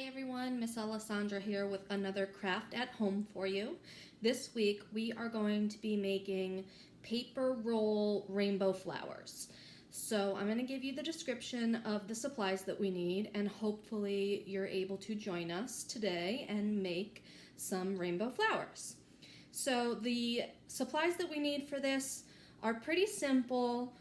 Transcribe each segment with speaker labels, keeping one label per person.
Speaker 1: Hi everyone, Miss Alessandra here with another craft at home for you. This week we are going to be making paper roll rainbow flowers. So I'm going to give you the description of the supplies that we need, and hopefully you're able to join us today and make some rainbow flowers. So the supplies that we need for this are pretty simple.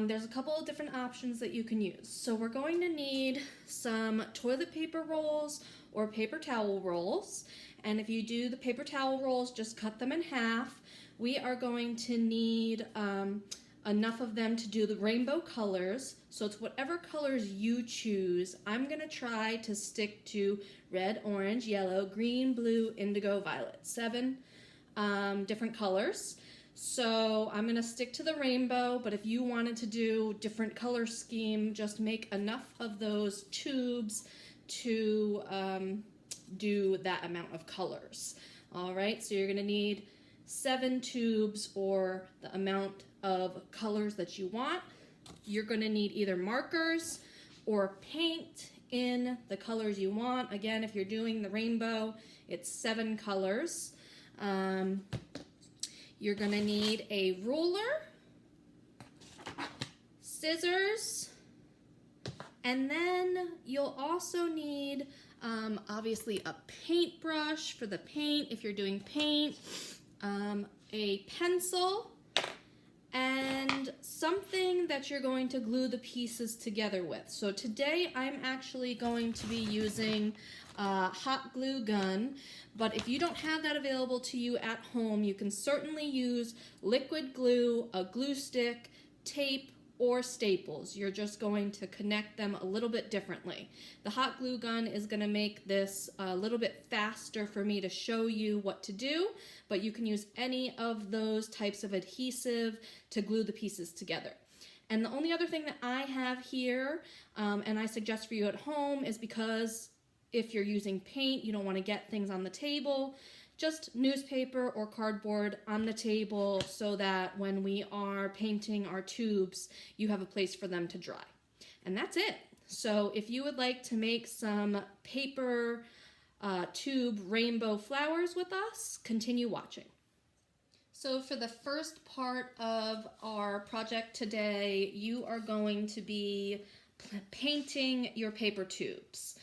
Speaker 1: There's a couple of different options that you can use. So we're going to need some toilet paper rolls or paper towel rolls. And if you do the paper towel rolls, just cut them in half. We are going to need enough of them to do the rainbow colors. So it's whatever colors you choose. I'm going to try to stick to red, orange, yellow, green, blue, indigo, violet. 7 different colors. So I'm going to stick to the rainbow, but if you wanted to do different color scheme, just make enough of those tubes to do that amount of colors. All right, so you're going to need 7 tubes or the amount of colors that you want. You're going to need either markers or paint in the colors you want. Again, if you're doing the rainbow, it's 7 colors. You're going to need a ruler, scissors, and then you'll also need obviously a paintbrush for the paint if you're doing paint, a pencil, and something that you're going to glue the pieces together with. So today I'm actually going to be using a hot glue gun, but if you don't have that available to you at home, you can certainly use liquid glue, a glue stick, tape, or staples. You're just going to connect them a little bit differently. The hot glue gun is going to make this a little bit faster for me to show you what to do, but you can use any of those types of adhesive to glue the pieces together. And the only other thing that I have here, and I suggest for you at home, is because if you're using paint, you don't want to get things on the table, just newspaper or cardboard on the table so that when we are painting our tubes, you have a place for them to dry. And that's it. So if you would like to make some paper tube rainbow flowers with us, continue watching. So for the first part of our project today, you are going to be painting your paper tubes.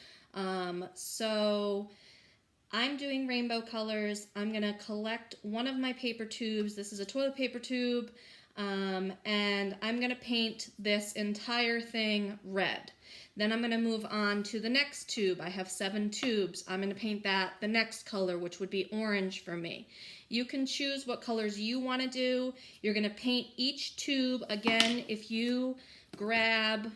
Speaker 1: So I'm doing rainbow colors. I'm going to collect one of my paper tubes. This is a toilet paper tube, and I'm going to paint this entire thing red. Then I'm going to move on to the next tube. I have 7 tubes. I'm going to paint that the next color, which would be orange for me. You can choose what colors you want to do. You're going to paint each tube. Again, if you grab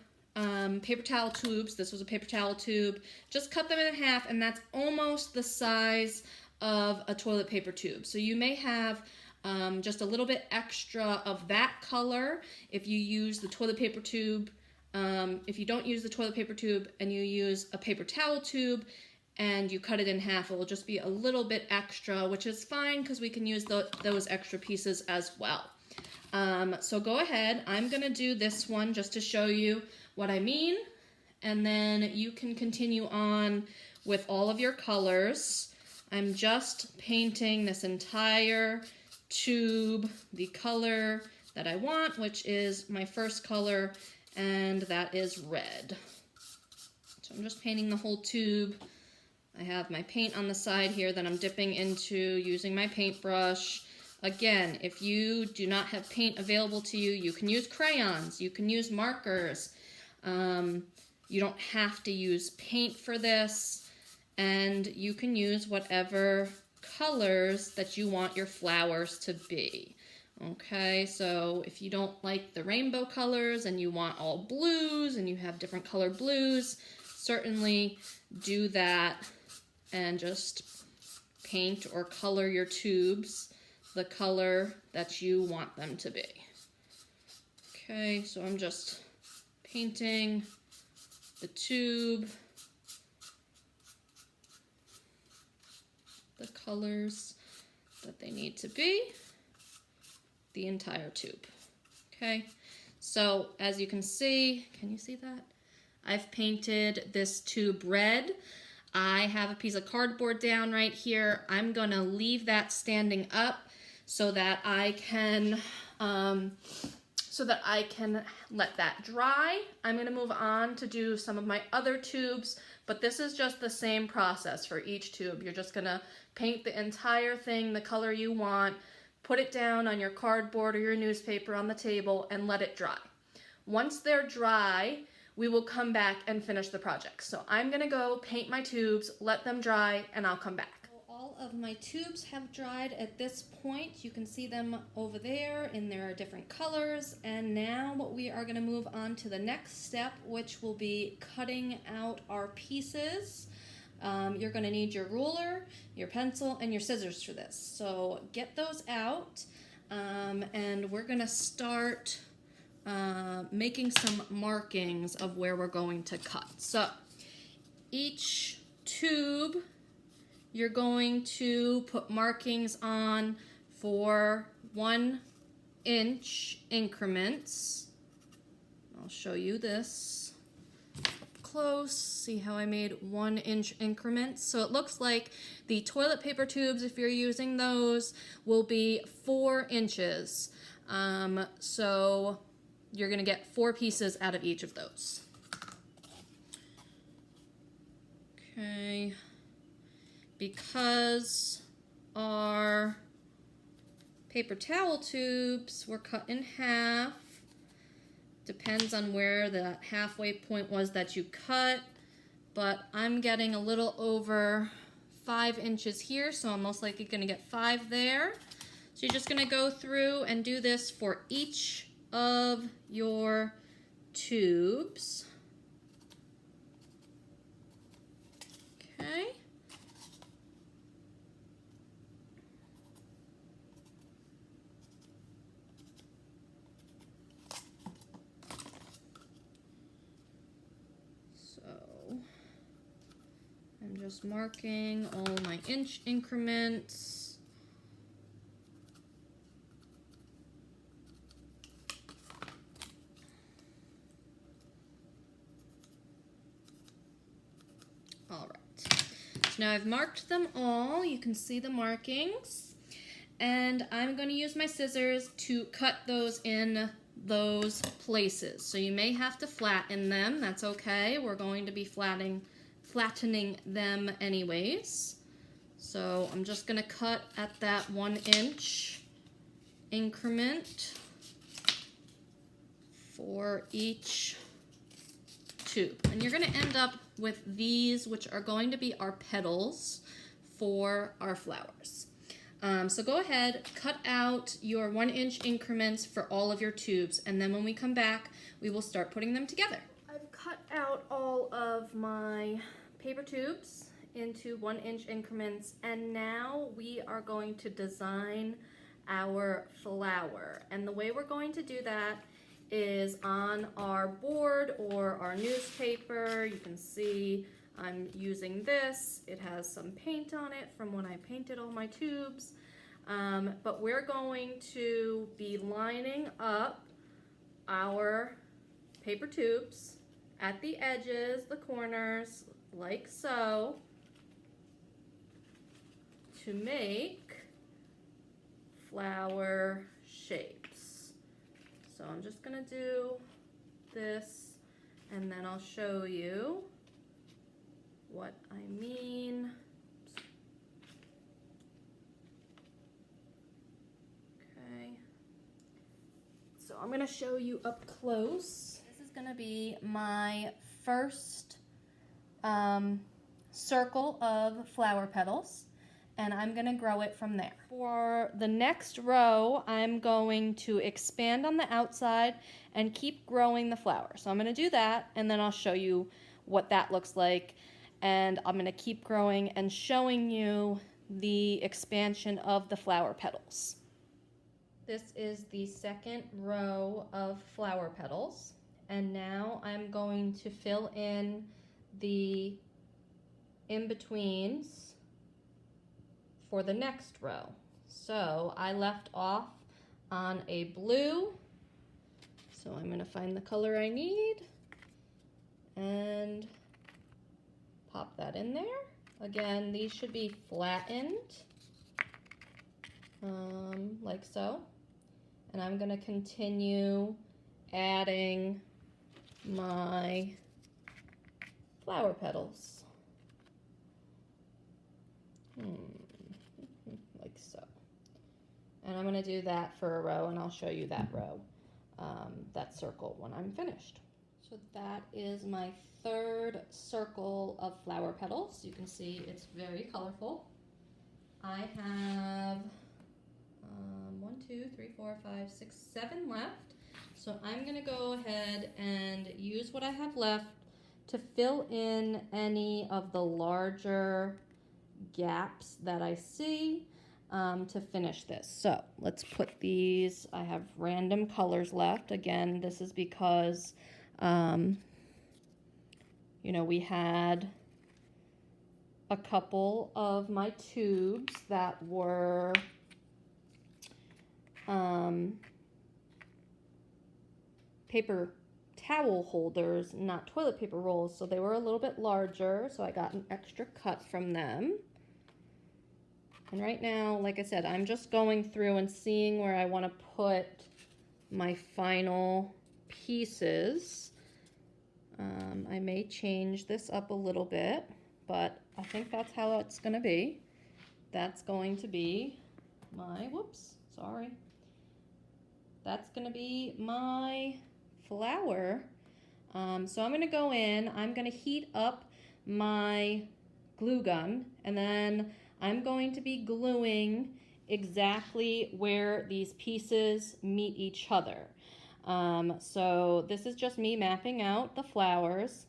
Speaker 1: paper towel tubes, this was a paper towel tube, just cut them in half, and that's almost the size of a toilet paper tube. So you may have just a little bit extra of that color if you use the toilet paper tube. If you don't use the toilet paper tube and you use a paper towel tube and you cut it in half, it will just be a little bit extra, which is fine because we can use those extra pieces as well. So go ahead. I'm going to do this one just to show you what I mean, and then you can continue on with all of your colors. I'm just painting this entire tube the color that I want, which is my first color, and that is red. So I'm just painting the whole tube. I have my paint on the side here that I'm dipping into using my paintbrush. Again, if you do not have paint available to you, you can use crayons, you can use markers. You don't have to use paint for this, and you can use whatever colors that you want your flowers to be. Okay, so if you don't like the rainbow colors and you want all blues and you have different color blues, certainly do that and just paint or color your tubes the color that you want them to be. Okay, so I'm just painting the tube the colors that they need to be, the entire tube. Okay, so as you can see, can you see that? I've painted this tube red. I have a piece of cardboard down right here. I'm gonna leave that standing up so that I can let that dry. I'm gonna move on to do some of my other tubes, but this is just the same process for each tube. You're just gonna paint the entire thing the color you want, put it down on your cardboard or your newspaper on the table, and let it dry. Once they're dry, we will come back and finish the project. So I'm gonna go paint my tubes, let them dry, and I'll come back. All of my tubes have dried at this point. You can see them over there in their different colors. And now what we are gonna move on to the next step, which will be cutting out our pieces. You're gonna need your ruler, your pencil, and your scissors for this. So get those out, and we're gonna start making some markings of where we're going to cut. So each tube you're going to put markings on for 1 inch increments. I'll show you this up close. See how I made 1 inch increments? So it looks like the toilet paper tubes, if you're using those, will be 4 inches. So you're gonna get 4 pieces out of each of those. Okay, because our paper towel tubes were cut in half, depends on where the halfway point was that you cut, but I'm getting a little over 5 inches here, so I'm most likely gonna get 5 there. So you're just gonna go through and do this for each of your tubes. Okay. So I'm just marking all my inch increments. All right, so now I've marked them all. You can see the markings, and I'm going to use my scissors to cut those in those places. So you may have to flatten them. That's okay. We're going to be flattening them anyways. So I'm just going to cut at that 1 inch increment for each tube. And you're going to end up with these, which are going to be our petals for our flowers. So go ahead, cut out your 1 inch increments for all of your tubes, and then when we come back, we will start putting them together. I've cut out all of my paper tubes into 1 inch increments, and now we are going to design our flower. And the way we're going to do that is on our board or our newspaper. You can see I'm using this. It has some paint on it from when I painted all my tubes. But we're going to be lining up our paper tubes at the edges, the corners, like so, to make flower shapes. So I'm just gonna do this, and then I'll show you what I mean. Okay, so I'm gonna show you up close. This is gonna be my first circle of flower petals, and I'm gonna grow it from there. For the next row, I'm going to expand on the outside and keep growing the flower. So I'm gonna do that, and then I'll show you what that looks like. And I'm gonna keep growing and showing you the expansion of the flower petals. This is the second row of flower petals. And now I'm going to fill in the in-betweens for the next row. So I left off on a blue. So I'm gonna find the color I need and pop that in there. Again, these should be flattened, like so. And I'm gonna continue adding my flower petals. Like so. And I'm gonna do that for a row, and I'll show you that row, that circle when I'm finished. So that is my third circle of flower petals. You can see it's very colorful. I have 1, 2, 3, 4, 5, 6, 7 left. So I'm gonna go ahead and use what I have left to fill in any of the larger gaps that I see to finish this. So let's put these, I have random colors left. Again, this is because you know, we had a couple of my tubes that were paper towel holders, not toilet paper rolls, so they were a little bit larger, so I got an extra cut from them. And right now, like I said, I'm just going through and seeing where I want to put my final pieces. I may change this up a little bit, but I think that's how it's going to be. That's going to be my, that's going to be my flower. So I'm going to go in, I'm going to heat up my glue gun, and then I'm going to be gluing exactly where these pieces meet each other. So this is just me mapping out the flowers,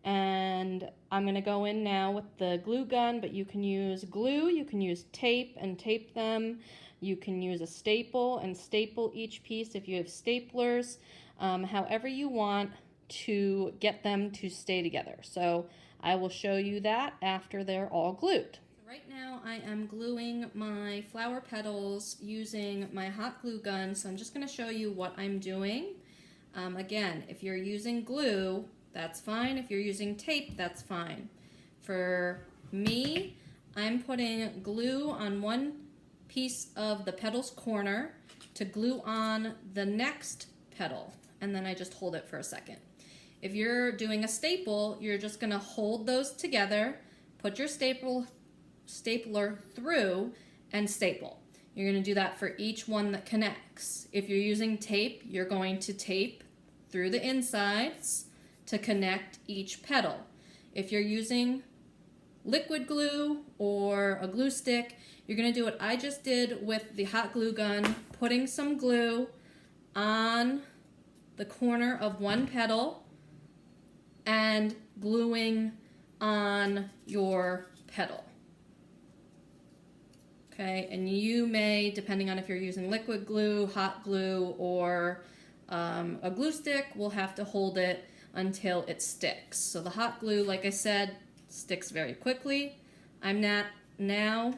Speaker 1: and I'm going to go in now with the glue gun, but you can use glue, you can use tape and tape them, you can use a staple and staple each piece if you have staplers, however you want to get them to stay together. So I will show you that after they're all glued. Right now I am gluing my flower petals using my hot glue gun, so I'm just going to show you what I'm doing. Again, if you're using glue, that's fine. If you're using tape, that's fine. For me, I'm putting glue on one piece of the petal's corner to glue on the next petal, and then I just hold it for a second. If you're doing a staple, you're just going to hold those together, put your stapler through, and staple. You're going to do that for each one that connects. If you're using tape, you're going to tape through the insides to connect each petal. If you're using liquid glue or a glue stick, you're going to do what I just did with the hot glue gun, putting some glue on the corner of one petal and gluing on your petal. Okay, and you may, depending on if you're using liquid glue, hot glue, or a glue stick, will have to hold it until it sticks. So the hot glue, like I said, sticks very quickly. I'm now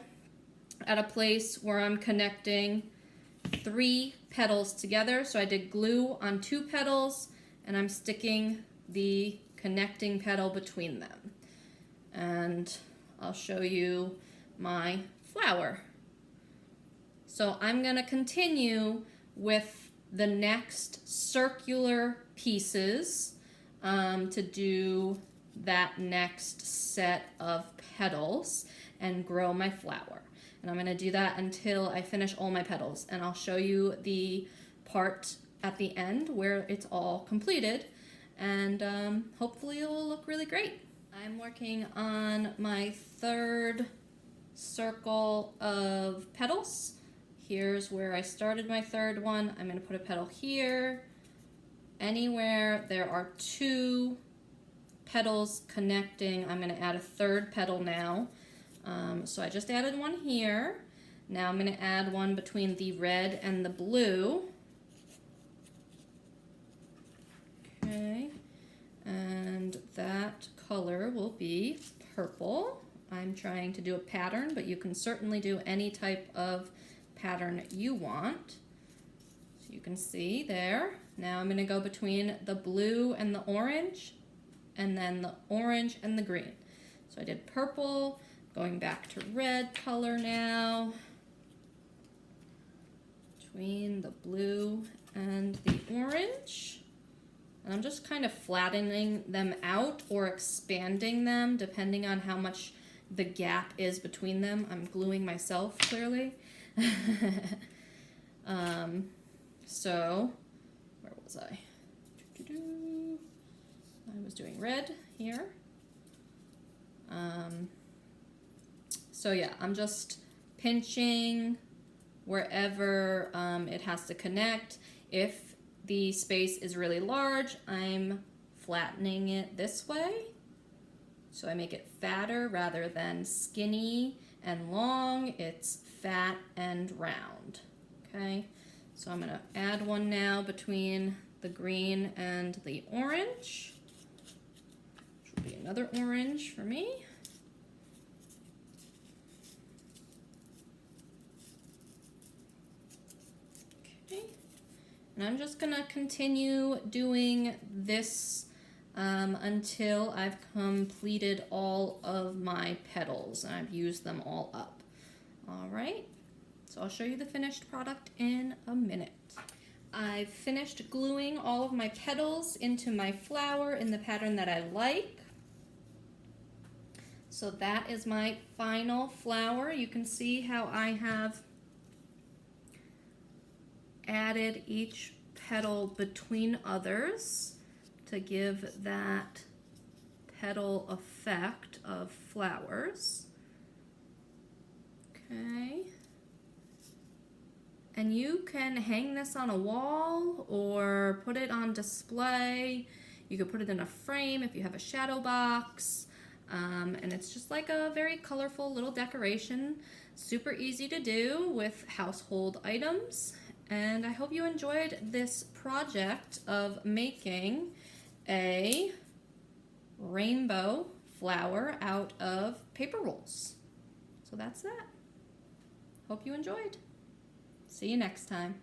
Speaker 1: at a place where I'm connecting 3 petals together. So I did glue on 2 petals, and I'm sticking the connecting petal between them. And I'll show you my flower. So I'm going to continue with the next circular pieces to do that next set of petals and grow my flower. And I'm going to do that until I finish all my petals. And I'll show you the part at the end where it's all completed. And hopefully it will look really great. I'm working on my third circle of petals. Here's where I started my third one. I'm going to put a petal here. Anywhere there are 2 petals connecting, I'm going to add a third petal now. So I just added one here. Now I'm going to add one between the red and the blue. Okay, and that color will be purple. I'm trying to do a pattern, but you can certainly do any type of pattern you want. So you can see there. Now I'm going to go between the blue and the orange, and then the orange and the green. So I did purple, going back to red color now, between the blue and the orange. And I'm just kind of flattening them out or expanding them depending on how much the gap is between them. I'm gluing myself, clearly. So, where was I? I was doing red here. So yeah, I'm just pinching wherever it has to connect. If the space is really large, I'm flattening it this way. So I make it fatter rather than skinny and long. It's fat and round. Okay, so I'm gonna add one now between the green and the orange, which will be another orange for me. Okay, and I'm just gonna continue doing this until I've completed all of my petals and I've used them all up. All right, so I'll show you the finished product in a minute. I've finished gluing all of my petals into my flower in the pattern that I like. So that is my final flower. You can see how I have added each petal between others to give that petal effect of flowers. Okay. And you can hang this on a wall or put it on display. You could put it in a frame if you have a shadow box. And it's just like a very colorful little decoration. Super easy to do with household items. And I hope you enjoyed this project of making a rainbow flower out of paper rolls. So that's that. Hope you enjoyed. See you next time.